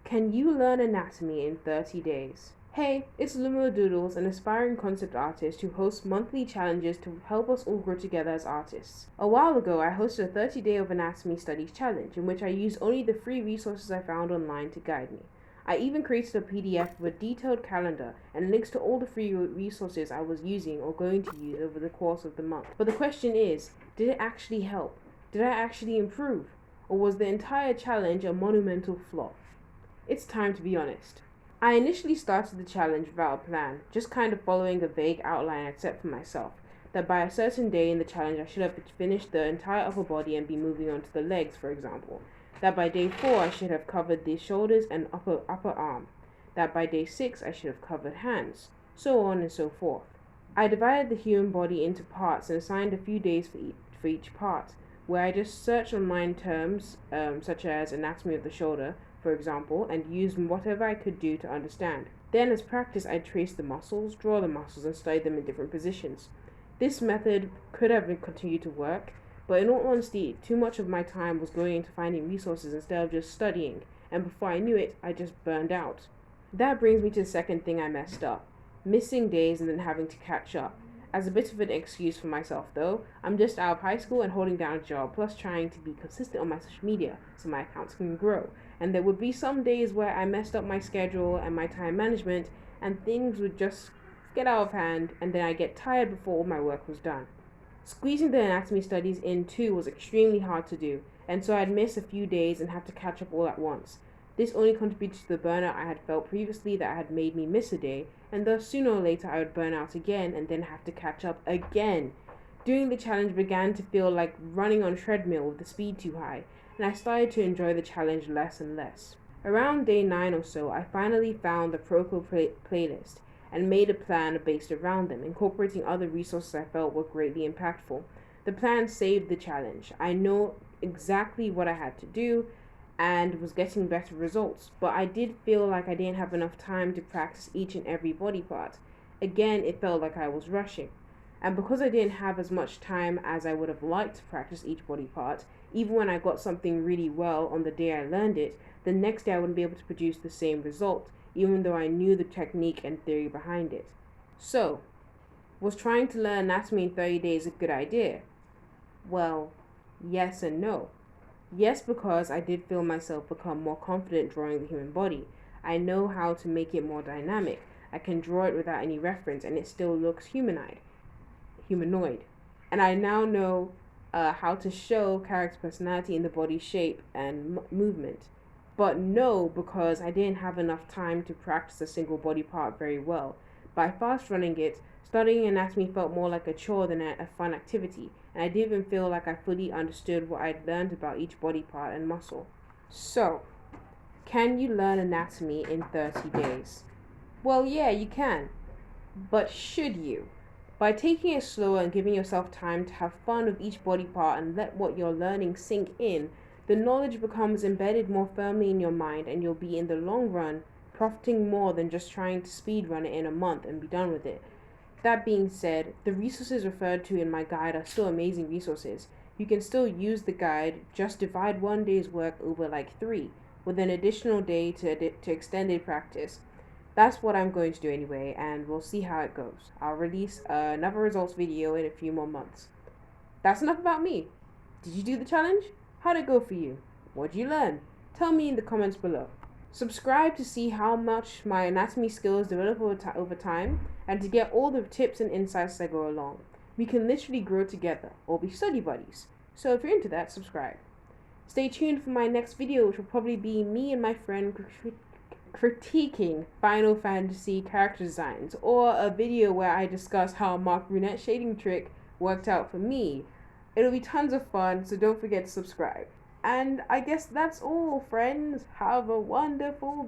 Can you learn anatomy in 30 days? Hey, it's Lumo Doodles, an aspiring concept artist who hosts monthly challenges to help us all grow together as artists. A while ago, I hosted a 30-day of anatomy studies challenge in which I used only the free resources I found online to guide me. I even created a PDF with a detailed calendar and links to all the free resources I was using or going to use over the course of the month. But the question is, did it actually help? Did I actually improve? Or was the entire challenge a monumental flop? It's time to be honest. I initially started the challenge without a plan, just kind of following a vague outline I'd set for myself, that by a certain day in the challenge I should have finished the entire upper body and be moving on to the legs, for example. That by day 4 I should have covered the shoulders and upper arm. That by day 6 I should have covered hands, so on and so forth. I divided the human body into parts and assigned a few days for each part, where I just searched online terms such as anatomy of the shoulder, for example, and used whatever I could do to understand. Then, as practice, I traced the muscles, draw the muscles, and studied them in different positions. This method could have continued to work, but in all honesty, too much of my time was going into finding resources instead of just studying, and before I knew it, I just burned out. That brings me to the second thing I messed up: missing days and then having to catch up. As a bit of an excuse for myself though, I'm just out of high school and holding down a job, plus trying to be consistent on my social media so my accounts can grow. And there would be some days where I messed up my schedule and my time management, and things would just get out of hand, and then I get tired before all my work was done. Squeezing the anatomy studies in too was extremely hard to do, and so I'd miss a few days and have to catch up all at once. This only contributed to the burnout I had felt previously that had made me miss a day, and thus sooner or later I would burn out again and then have to catch up again. Doing the challenge began to feel like running on a treadmill with the speed too high, and I started to enjoy the challenge less and less. Around day 9 or so, I finally found the Proco playlist and made a plan based around them, incorporating other resources I felt were greatly impactful. The plan saved the challenge. I know exactly what I had to do and was getting better results, but I did feel like I didn't have enough time to practice each and every body part. Again, it felt like I was rushing. And because I didn't have as much time as I would have liked to practice each body part, even when I got something really well on the day I learned it, the next day I wouldn't be able to produce the same result, even though I knew the technique and theory behind it. So, was trying to learn anatomy in 30 days a good idea? Well, yes and no. Yes, because I did feel myself become more confident drawing the human body. I know how to make it more dynamic. I can draw it without any reference and it still looks humanoid. And I now know how to show character personality in the body shape and movement. But no, because I didn't have enough time to practice a single body part very well. By fast running it, studying anatomy felt more like a chore than a fun activity, and I didn't even feel like I fully understood what I'd learned about each body part and muscle. So, can you learn anatomy in 30 days? Well, yeah, you can. But should you? By taking it slower and giving yourself time to have fun with each body part and let what you're learning sink in, the knowledge becomes embedded more firmly in your mind, and you'll be in the long run profiting more than just trying to speed run it in a month and be done with it. That being said, the resources referred to in my guide are still amazing resources. You can still use the guide, just divide one day's work over like 3, with an additional day to extended practice. That's what I'm going to do anyway, and we'll see how it goes. I'll release another results video in a few more months. That's enough about me. Did you do the challenge? How'd it go for you? What'd you learn? Tell me in the comments below. Subscribe to see how much my anatomy skills develop over time and to get all the tips and insights as I go along. We can literally grow together or be study buddies. So if you're into that, subscribe. Stay tuned for my next video, which will probably be me and my friend critiquing Final Fantasy character designs, or a video where I discuss how Mark Brunette shading trick worked out for me. It'll be tons of fun, so don't forget to subscribe. And I guess that's all, friends. Have a wonderful